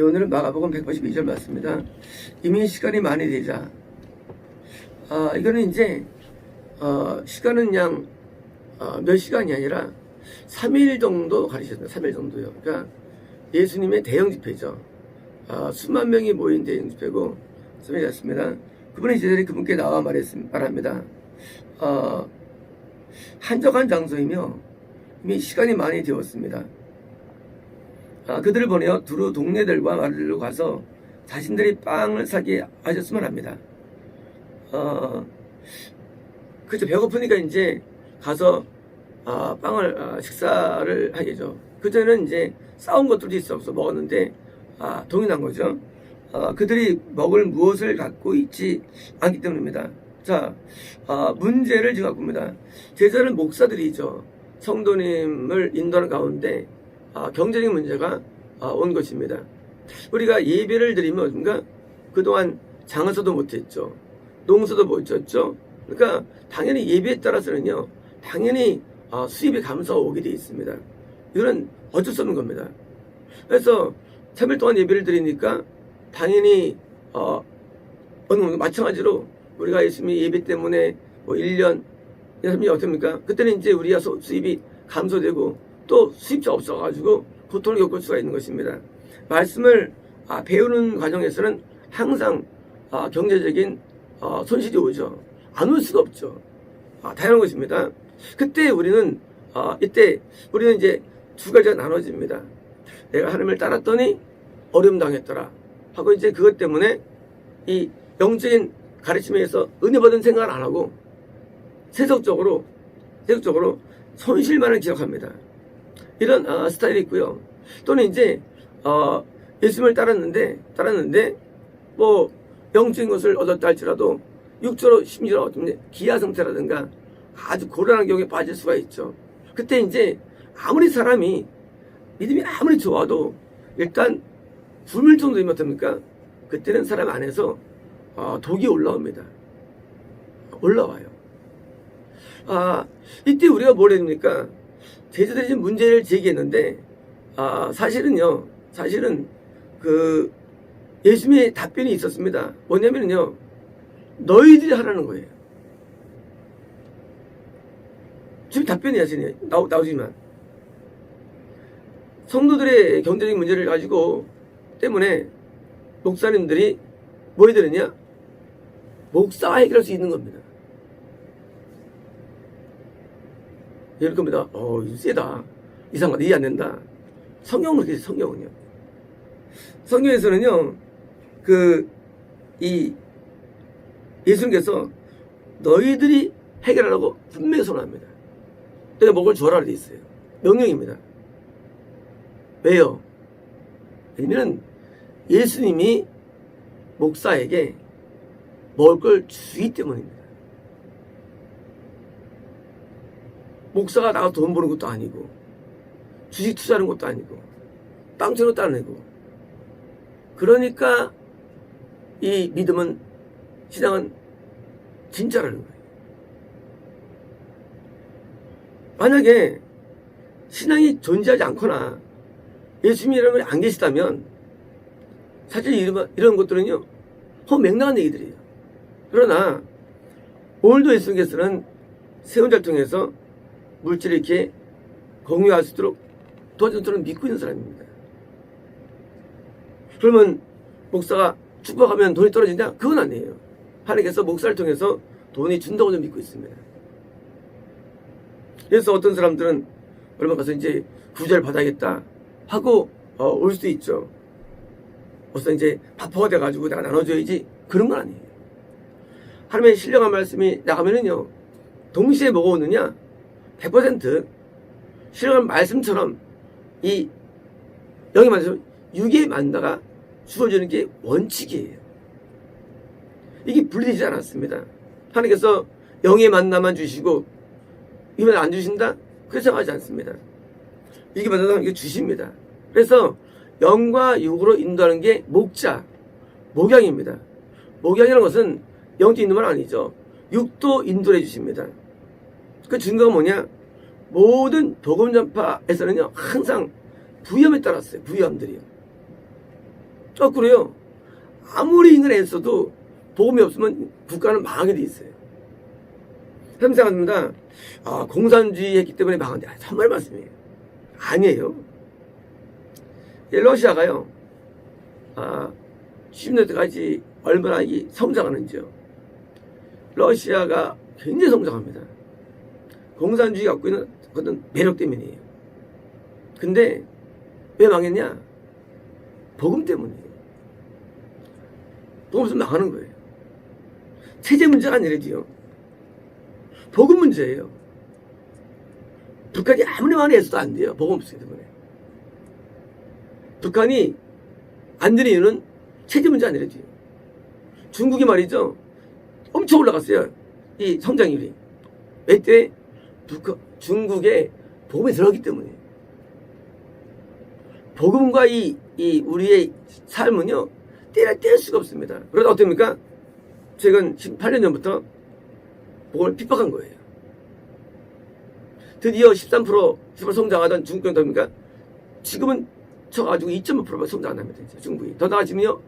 오늘은 마가복음 182절 맞습니다. 이미 시간이 많이 되자. 이거는 이제 시간은 그냥 몇 시간이 아니라 3일 정도 가르쳤습니다. 3일 정도요. 그러니까 예수님의 대형 집회죠. 수만 명이 모인 대형 집회고 3일 갔습니다. 그분이 제자들이 그분께 나와 말합니다. 한적한 장소이며 이미 시간이 많이 되었습니다. 그들을 보내어 두루 동네들과 마을들로 가서 자신들이 빵을 사게 하셨으면 합니다. 그렇죠. 배고프니까 이제 가서 빵을 식사를 하겠죠. 그전에는 이제 싸운 것들도 있어 없어 먹었는데 동요난 거죠. 그들이 먹을 무엇을 갖고 있지 않기 때문입니다. 자, 문제를 지금 갖고 옵니다. 제자는 목사들이죠. 성도님을 인도하는 가운데 경제적인 문제가 온 것입니다. 우리가 예배를 드리면 그러니까 그동안 장사도 못했죠. 농사도 못 졌죠. 그러니까 당연히 예배에 따라서는요. 당연히 수입의 감소가 오게 되어 있습니다. 이거는 어쩔 수 없는 겁니다. 그래서 3일 동안 예배를 드리니까 당연히 마찬가지로 우리가 예수님의 예배 때문에 뭐 1년, 3년이 어떻습니까? 그때는 이제 우리가 수입이 감소되고 또 수입자 없어가지고 고통을 겪을 수가 있는 것입니다. 말씀을 배우는 과정에서는 항상 경제적인 손실이 오죠. 안 올 수가 없죠. 당연한 것입니다. 그때 우리는 이때 우리는 이제 두 가지가 나눠집니다. 내가 하나님을 따랐더니 어려움 당했더라 하고 이제 그것 때문에 이 영적인 가르침에서 은혜 받은 생각을 안 하고 세속적으로 손실만을 기억합니다. 이런 스타일이 있고요. 또는 이제 예수님을 따랐는데 뭐 영적인 것을 얻었다 할지라도 육적으로 심지어 어떤 기아 상태라든가 아주 고난한 경우에 빠질 수가 있죠. 그때 이제 아무리 사람이 믿음이 아무리 좋아도 일단 굶을 정도면 어떻습니까? 그때는 사람 안에서 독이 올라옵니다. 올라와요. 이때 우리가 뭘 해야 됩니까? 제자들이 지금 문제를 제기했는데 사실은 그 예수님의 답변이 있었습니다. 뭐냐면요, 너희들이 하라는 거예요. 지금 답변이 하시네요. 나오지만 성도들의 경제적인 문제를 가지고 때문에 목사님들이 뭐 해야 되느냐? 목사가 해결할 수 있는 겁니다. 이럴 겁니다. 이거 세다. 이상하다. 이해 안 된다. 성경은 그렇게 성경은요. 성경에서는요, 예수님께서 너희들이 해결하라고 분명히 선언합니다. 내가 먹을 줘라 돼 있어요. 명령입니다. 왜요? 왜냐면 예수님이 목사에게 먹을 걸 주기 때문입니다. 목사가 나가 돈 버는 것도 아니고 주식 투자하는 것도 아니고 땅처럼 따내고, 그러니까 이 믿음은, 신앙은 진짜라는 거예요. 만약에 신앙이 존재하지 않거나 예수님이라는 분이 안 계시다면 사실 이런 것들은요 맹랑한 얘기들이에요. 그러나 오늘도 예수님께서는 세운자를 통해서 물질을 이렇게 공유할 수 있도록 도와준 저는 믿고 있는 사람입니다. 그러면 목사가 축복하면 돈이 떨어지냐? 그건 아니에요. 하나님께서 목사를 통해서 돈이 준다고 저는 믿고 있습니다. 그래서 어떤 사람들은 얼마 가서 이제 구제를 받아야겠다 하고 올 수도 있죠. 벌써 이제 바빠가 돼가지고 내가 나눠줘야지, 그런 건 아니에요. 하나님의 신령한 말씀이 나가면은요, 동시에 뭐가 오느냐? 100% 신령한 말씀처럼 이 영의 만나서 육의 만나가 주어지는 게 원칙이에요. 이게 분리되지 않았습니다. 하나님께서 영의 만나만 주시고 이만 안 주신다? 그렇게 생각하지 않습니다. 이게 만나면 이게 주십니다. 그래서 영과 육으로 인도하는 게 목양입니다. 목양이라는 것은 영도 인도만 아니죠. 육도 인도해 주십니다. 그 증거가 뭐냐? 모든 복음 전파에서는요 항상 부위함에 따랐어요. 부위함들이요. 거꾸로요. 아무리 인간을 애써도 복음이 없으면 국가는 망하게 돼 있어요. 생각합니다. 공산주의 했기 때문에 망한데 정말 말씀이에요. 아니에요. 러시아가요. 10년대까지 얼마나 성장하는지요. 러시아가 굉장히 성장합니다. 공산주의가 갖고 있는 어떤 매력 때문이에요. 근데 왜 망했냐? 복음 때문이에요. 복음 없으면 망하는 거예요. 체제 문제가 아니라지요. 복음 문제예요. 북한이 아무리 많이 애써도 안 돼요. 복음 없기 때문에. 북한이 안 되는 이유는 체제 문제 아니라지요. 중국이 말이죠. 엄청 올라갔어요. 이 성장률이. 왜 때? 중국에 복음이 들어가기 때문에. 복음과 이 우리의 삶은요, 뗄 수가 없습니다. 그러다 어떻습니까? 최근 18년 전부터 복음을 핍박한 거예요. 드디어 13% 성장하던 중국이 어떻습니까? 지금은 쳐가지고 2.5%만 성장 안 합니다. 이제 중국이. 더 나아지면요,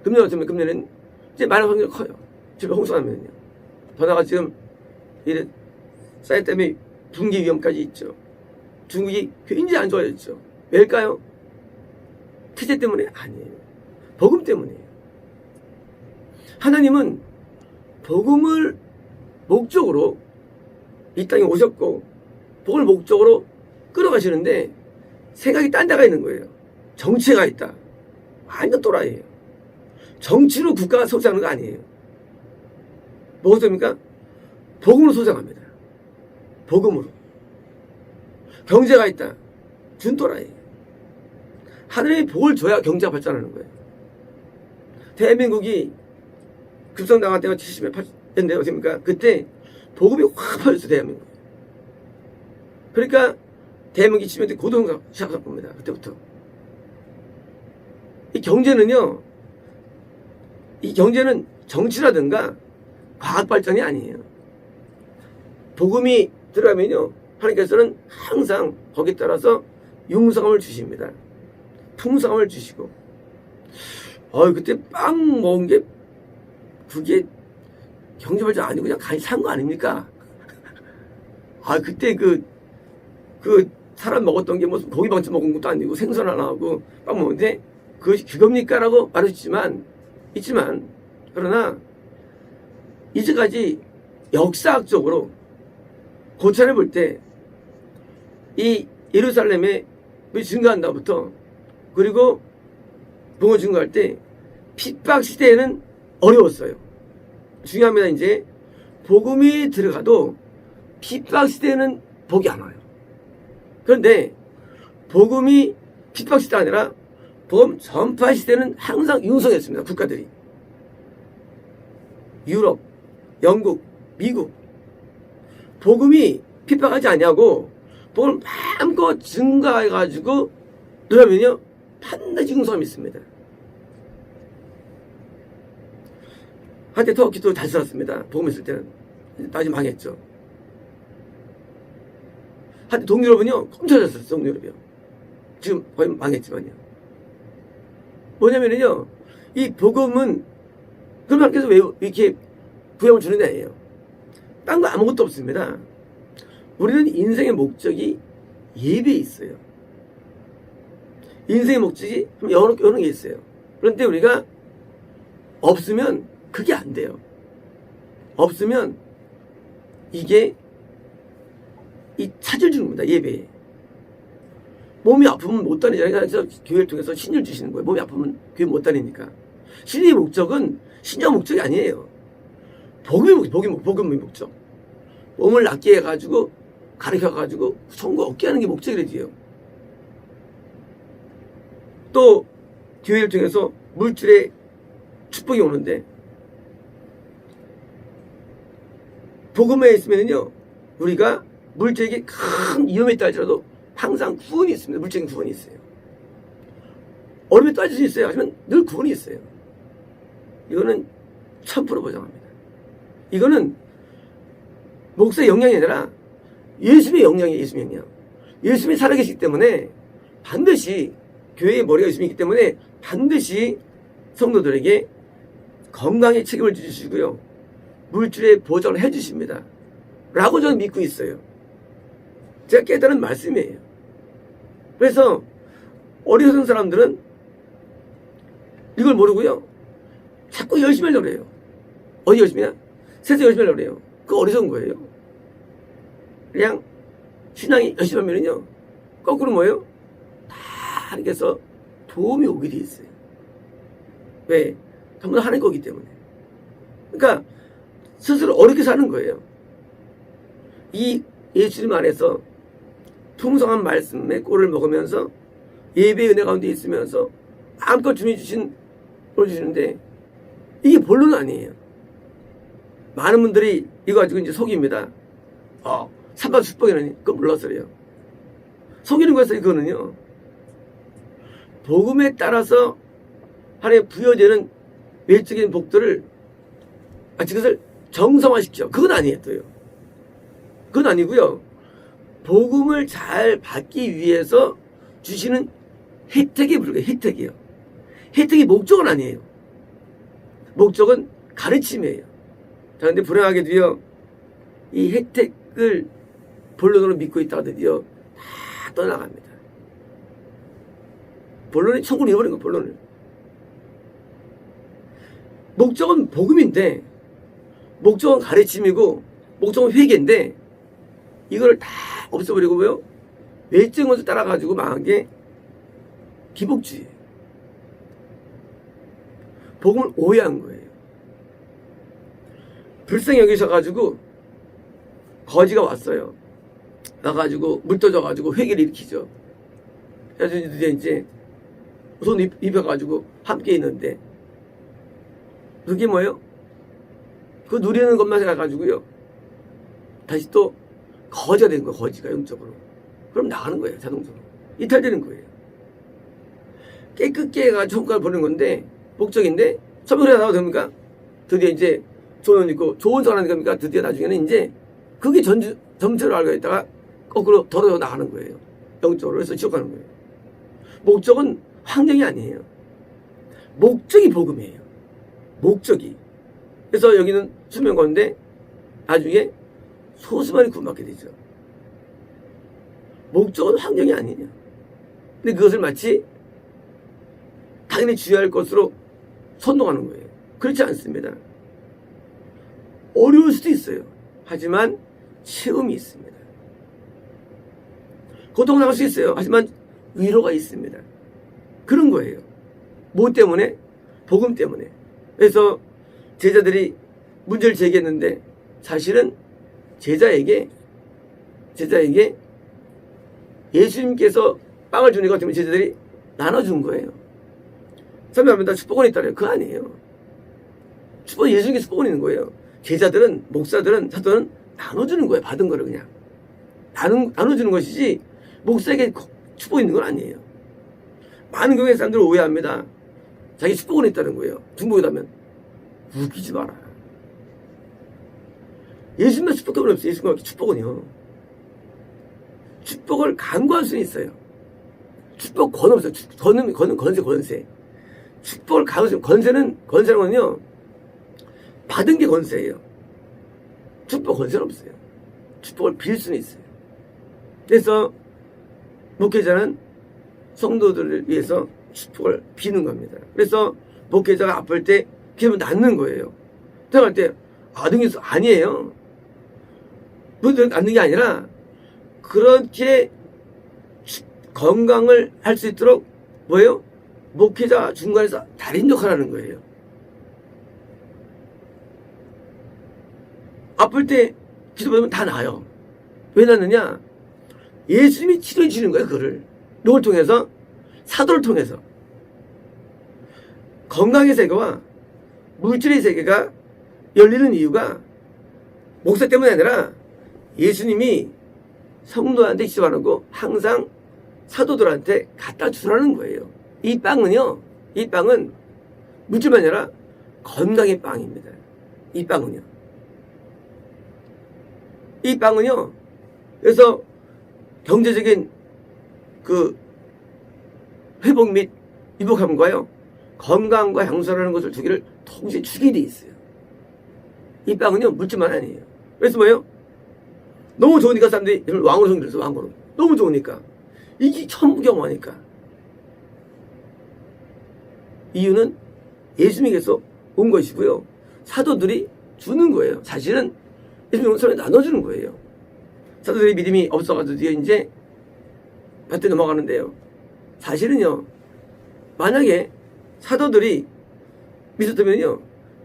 금년 어쩌면 금년은 이제 많은 확률이 커요. 지금 홍수하면요. 더 나아가 지금 이래 사이드 때문에 붕괴 위험까지 있죠. 중국이 굉장히 안 좋아졌죠. 왜일까요? 체제 때문에? 아니에요. 복음 때문이에요. 하나님은 복음을 목적으로 이 땅에 오셨고 복음을 목적으로 끌어가시는데 생각이 딴 데가 있는 거예요. 정치가 있다. 완전 또라이예요. 정치로 국가가 소장하는 거 아니에요. 뭐가 됩니까? 복음으로 소장합니다. 복음으로. 경제가 있다. 준또라이예요. 하늘의 복을 줘야 경제가 발전하는 거예요. 대한민국이 급성당할 때가 70년, 80년대 어떻습니까? 그때 복음이 확 퍼졌어요, 대한민국. 그러니까 대한민국이 70년대 고도성장 시작한 겁니다. 그때부터. 이 경제는요, 이 경제는 정치라든가 과학 발전이 아니에요. 복음이 들어가면요, 하나님께서는 항상 거기에 따라서 융성함을 주십니다. 풍성함을 주시고. 그때 빵 먹은 게 그게 경제 발전 아니고 그냥 간이 산 거 아닙니까? 그때 그 사람 먹었던 게 무슨 고기 반찬 먹은 것도 아니고 생선 하나 하고 빵 먹는데 그것이 그겁니까? 라고 말했지만 그러나 이제까지 역사학적으로 고찰해 볼 때 이 예루살렘에 증거한 다음부터 그리고 복음을 증거할 때 핍박 시대에는 어려웠어요. 중요합니다. 이제 복음이 들어가도 핍박 시대에는 복이 안 와요. 그런데 복음이 핍박 시대가 아니라 복음 전파 시대는 항상 융성했습니다. 국가들이. 유럽, 영국, 미국. 복음이 핍박하지 않냐고 복음을 마음껏 증가해가지고 그러면요 반드시 융성함이 있습니다. 한때 터키도 잘 살았습니다. 복음 있을 때는. 나중에 망했죠. 한때 동유럽은요 엄청 잘 살았어요. 동유럽이요. 지금 거의 망했지만요. 뭐냐면요 이 복음은 그럼 하나님께서 왜 이렇게 부양을 주는 데예요. 딴 거 아무것도 없습니다. 우리는 인생의 목적이 예배에 있어요. 인생의 목적이 여러 개 있어요. 그런데 우리가 없으면 그게 안 돼요. 없으면 이게 이 차질 주는 겁니다. 예배에. 몸이 아프면 못 다니잖아요. 그래서 교회를 통해서 신을 주시는 거예요. 몸이 아프면 교회 못 다니니까. 신의 목적은 신의 목적이 아니에요. 복음의 목적. 몸을 낫게 해가지고 가르쳐가지고 성공 얻게 하는 게 목적이래지요. 또 교회를 통해서 물질의 축복이 오는데 복음에 있으면요 우리가 물질에게 큰 위험에 따지라도 항상 구원이 있습니다. 물질적인 구원이 있어요. 얼음에 따질 수 있어요. 하지만 늘 구원이 있어요. 이거는 1000% 보장합니다. 이거는 목사의 영향이 아니라 예수님의 영향이에요. 예수님의 영향. 예수님이 살아계시기 때문에 반드시 교회의 머리가 예수님이기 때문에 반드시 성도들에게 건강에 책임을 주시고요. 물질의 보장을 해주십니다. 라고 저는 믿고 있어요. 제가 깨달은 말씀이에요. 그래서 어리석은 사람들은 이걸 모르고요. 자꾸 열심히 하려고 해요. 어디 열심히야? 세상 열심히 하려고 해요. 그거 어리석은 거예요. 그냥 신앙이 열심히 하면은요. 거꾸로 뭐예요? 다 하나님께서 도움이 오게 돼 있어요. 왜? 전부 다 하나님 거기 때문에. 그러니까 스스로 어렵게 사는 거예요. 이 예수님 안에서 풍성한 말씀의 꼴을 먹으면서 예배의 은혜 가운데 있으면서 마음껏 주님이 주신 꼴을 주시는데 이게 본론은 아니에요. 많은 분들이 이거 가지고 이제 속입니다. 삼박 축복이라니 그거 몰랐어요. 속이는 거였어요. 그거는요. 복음에 따라서 하나님 부여되는 외적인 복들을 그것을 정성화시켜. 그건 아니에요. 또요. 그건 아니고요. 복음을 잘 받기 위해서 주시는 혜택에 불과해요. 혜택이요. 혜택이 목적은 아니에요. 목적은 가르침이에요. 자, 근데 불행하게도요, 이 혜택을 본론으로 믿고 있다가 드디어 다 떠나갑니다. 본론이 천국을 잃어버린 거예요, 본론을. 목적은 복음인데, 목적은 가르침이고, 목적은 회개인데, 이걸 다 없애버리고 뭐요? 외적인 것을 따라가지고 망한 게 기복주의예요. 복음을 오해한 거예요. 불쌍히 여기셔가지고 거지가 왔어요. 와가지고 물 떠져가지고 회개를 일으키죠. 그래서 이제 손 입혀가지고 함께 있는데 그게 뭐예요? 그 누리는 것만 생각해가지고요. 다시 또 거지가 된 거예요. 거지가 영적으로. 그럼 나가는 거예요. 자동적으로. 이탈되는 거예요. 깨끗게 해가지고 성과를 보는 건데 목적인데 설명을 하다가 됩니까? 드디어 이제 좋은 있고 좋은 사람이 됩니까? 드디어 나중에는 이제 그게 점수를 알고 있다가 거꾸로 더러워 나가는 거예요. 영적으로. 그래서 지옥 가는 거예요. 목적은 환경이 아니에요. 목적이 복음이에요. 목적이. 그래서 여기는 수명 가운데 나중에 소수만이 구원받게 되죠. 목적은 환경이 아니냐. 근데 그것을 마치 당연히 주의할 것으로 선동하는 거예요. 그렇지 않습니다. 어려울 수도 있어요. 하지만 체험이 있습니다. 고통당할 수 있어요. 하지만 위로가 있습니다. 그런 거예요. 뭐 때문에? 복음 때문에. 그래서 제자들이 문제를 제기했는데 사실은 제자에게 예수님께서 빵을 주니까 때문에 제자들이 나눠준 거예요. 설명하면 다 축복은 있다래요. 그거 아니에요. 축복은 예수님께서 축복은 있는 거예요. 제자들은, 목사들은, 사도는 나눠주는 거예요. 받은 거를 그냥. 나눠주는 것이지, 목사에게 축복이 있는 건 아니에요. 많은 교회 사람들은 오해합니다. 자기 축복은 있다는 거예요. 중복이라면. 웃기지 마라. 예수님만 축복은 없어요. 예수님만 축복은요. 축복을 강구할 수는 있어요. 축복 권 없어요. 권은 권세. 축복을 강구할 권세라는 건요, 받은 게 권세예요. 축복 권세는 없어요. 축복을 빌 수는 있어요. 그래서 목회자는 성도들을 위해서 축복을 비는 겁니다. 그래서 목회자가 아플 때 기도를 낫는 거예요. 생각할 때 능해서 아니에요. 낫는 게 아니라 그렇게 건강을 할 수 있도록 뭐예요? 목회자 중간에서 달인 역할을 하는 거예요. 아플 때 기도받으면 다 나아요. 왜 낫느냐? 예수님이 치료해 주시는 거예요. 그거를. 누굴 통해서? 사도를 통해서. 건강의 세계와 물질의 세계가 열리는 이유가 목사 때문이 아니라 예수님이 성도한테 기도하고 항상 사도들한테 갖다 주라는 거예요. 이 빵은요, 이 빵은 물질만 아니라 건강의 빵입니다. 이 빵은요. 이 빵은요, 그래서 경제적인 그 회복 및 위복함과요, 건강과 향수라는 것을 두 개를 동시에 주게 돼 있어요. 이 빵은요, 물질만 아니에요. 그래서 뭐예요? 너무 좋으니까 사람들이 이걸 왕으로 성질해서 왕으로. 너무 좋으니까. 이게 천부경화니까. 이유는 예수님께서 온 것이고요. 사도들이 주는 거예요. 사실은 예수님이 온 사람이 나눠주는 거예요. 사도들이 믿음이 없어가지고 뒤에 이제 밭에 넘어가는데요. 사실은요, 만약에 사도들이 믿었다면요,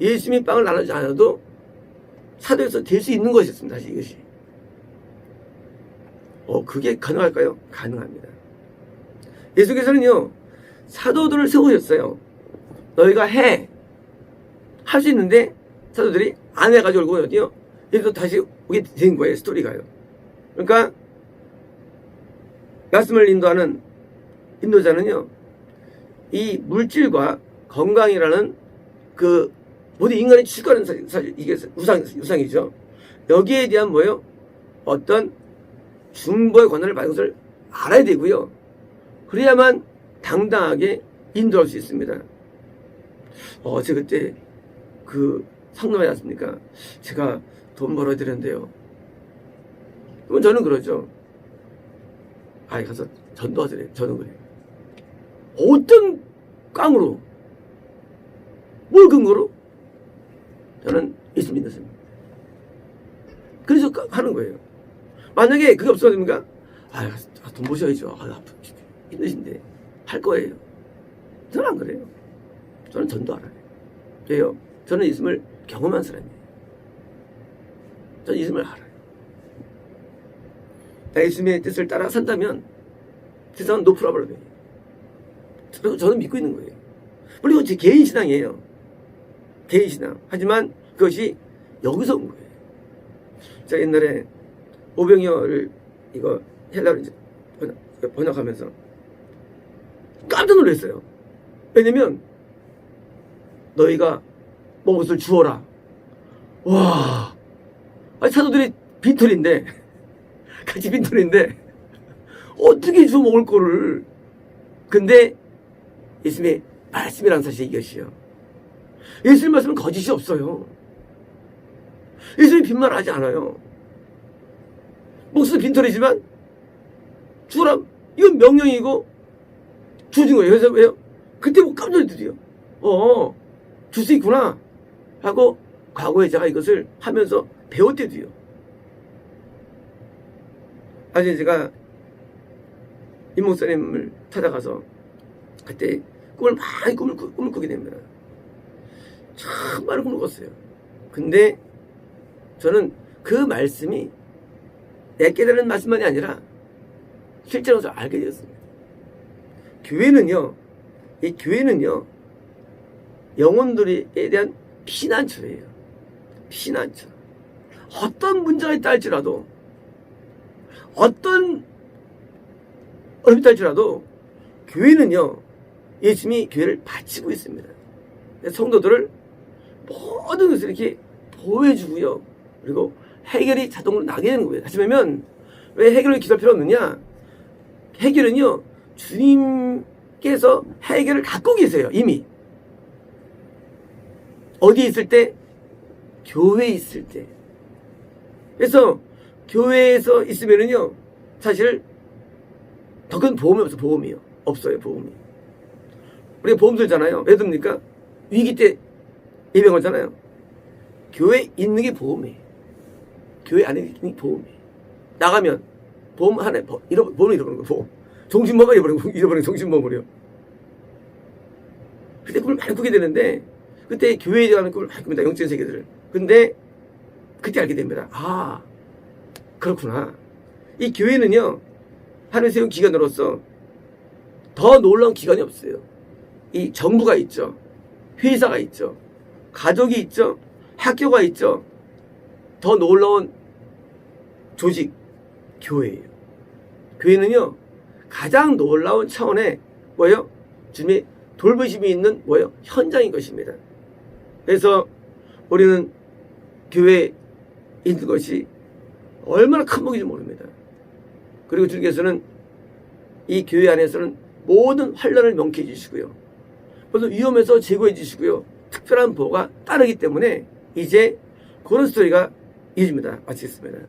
예수님이 빵을 나누지 않아도 사도에서 될 수 있는 것이었습니다. 사실 이것이. 그게 가능할까요? 가능합니다. 예수께서는요, 사도들을 세우셨어요. 너희가 해. 할 수 있는데, 사도들이 안 해가지고 어디요? 여기서 다시 오게 된 거예요, 스토리가요. 그러니까, 말씀을 인도하는 인도자는요, 이 물질과 건강이라는 그 모든 인간이 추구하는 사실 이게 우상이죠. 여기에 대한 뭐예요? 어떤 중보의 권한을 받은 것을 알아야 되고요. 그래야만 당당하게 인도할 수 있습니다. 제가 그때 그 상담에 왔습니까? 제가 돈 벌어야 되는데요. 그럼 저는 그러죠. 가서 전도하더래요. 저는 그래요. 어떤 깡으로? 뭘 근거로? 저는 예수 믿습니다. 그래서 하는 거예요. 만약에 그게 없어집니까? 돈 모셔야죠. 힘드신데. 할 거예요. 저는 안 그래요. 저는 전도 알아요. 왜요? 저는 예수님을 경험한 사람이에요. 저는 예수님을 알아요. 예수님의 뜻을 따라 산다면 세상은 no problem이에요. 그리고 저는 믿고 있는 거예요. 물론 제 개인 신앙이에요. 개인 신앙. 하지만 그것이 여기서 온 거예요. 제가 옛날에 오병이어를 이거 헬라로 이제 번역하면서 깜짝 놀랐어요. 왜냐면 너희가 먹을 것을 주어라. 와, 사도들이 빈털인데 같이 빈털인데 어떻게 주워 먹을 거를. 근데 예수님의 말씀이라는 사실이 이것이요. 예수님 말씀은 거짓이 없어요. 예수님이 빈말하지 않아요. 목숨 빈털이지만 주라. 이건 명령이고 주신 거예요. 그래서 왜요? 그때 뭐 깜짝 놀랐더래요. 줄 수 있구나 하고 과거에 제가 이것을 하면서 배웠대도요. 아직 제가 임 목사님을 찾아가서 그때 많이 꿈을 꾸게 됩니다. 참 많은 꿈을 꿨어요. 근데 저는 그 말씀이 내 깨달은 말씀만이 아니라 실제로 알게 되었습니다. 이 교회는요, 영혼들에 대한 피난처예요. 피난처. 어떤 문제가 있다 할지라도, 어떤 어렵다 할지라도, 교회는요, 예수님이 교회를 바치고 있습니다. 성도들을 모든 것을 이렇게 보호해주고요. 그리고 해결이 자동으로 나게 되는 거예요. 다시 말하면, 왜 해결을 기도할 필요 없느냐? 해결은요, 주님께서 해결을 갖고 계세요, 이미. 어디에 있을 때? 교회에 있을 때. 그래서 교회에서 있으면은요, 사실 더 큰 보험이 없어요. 보험이요. 없어요, 보험이. 우리가 보험 들잖아요. 왜 듭니까? 위기 때 예병하잖아요. 교회에 있는 게 보험이에요. 교회 안에 있는 게 보험이에요. 나가면 보험 하나, 보험 잃어버리는 거, 보험. 종신보험을 잃어버리는 종신보험을요. 그때 꿈을 많이 꾸게 되는데, 그때 교회에 대한 꿈을 많이 꿉니다. 영적인 세계들을. 근데 그때 알게 됩니다. 그렇구나. 이 교회는요, 하나님 세운 기관으로서 더 놀라운 기관이 없어요. 이 정부가 있죠. 회사가 있죠. 가족이 있죠. 학교가 있죠. 더 놀라운 조직, 교회예요. 교회는요, 가장 놀라운 차원의 뭐예요? 주님의 돌보심이 있는 뭐예요? 현장인 것입니다. 그래서 우리는 교회에 있는 것이 얼마나 큰 복인지 모릅니다. 그리고 주님께서는 이 교회 안에서는 모든 환난을 명쾌해 주시고요. 그래서 위험에서 제거해 주시고요. 특별한 보호가 따르기 때문에 이제 그런 스토리가 이어집니다. 마치겠습니다.